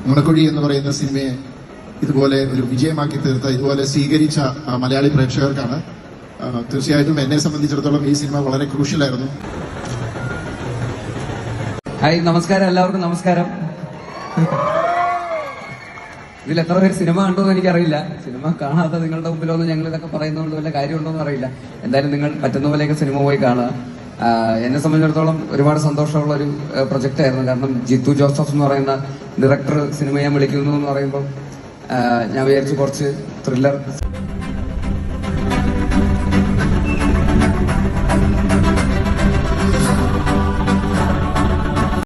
നുണക്കുഴി എന്ന് പറയുന്ന സിനിമയെ ഇതുപോലെ ഒരു വിജയമാക്കി തീർത്ത, ഇതുപോലെ സ്വീകരിച്ച മലയാളി പ്രേക്ഷകർക്കാണ്. തീർച്ചയായിട്ടും എന്നെ സംബന്ധിച്ചിടത്തോളം ഈ സിനിമ വളരെ ക്രൂഷ്യലായിരുന്നു. ഹായ്, നമസ്കാരം, എല്ലാവർക്കും നമസ്കാരം. ഇതിൽ എത്ര പേര് സിനിമ കണ്ടോന്ന് എനിക്കറിയില്ല. സിനിമ കാണാതെ നിങ്ങളുടെ മുമ്പിലൊന്നും ഞങ്ങൾ ഇതൊക്കെ പറയുന്നതുകൊണ്ട് വല്ല കാര്യമുണ്ടോന്നും അറിയില്ല. എന്തായാലും നിങ്ങൾ പറ്റുന്ന പോലെയൊക്കെ സിനിമ പോയി കാണുക. എന്നെ സംബന്ധിച്ചിടത്തോളം ഒരുപാട് സന്തോഷമുള്ള ഒരു പ്രൊജക്റ്റ് ആയിരുന്നു. കാരണം ജിത്തു ജോസഫ് എന്ന് പറയുന്ന ഡയറക്ടർ സിനിമ ഞാൻ വിളിക്കുന്നു എന്ന് പറയുമ്പോൾ ഞാൻ വിചാരിച്ചു കുറച്ച് ത്രില്ലർ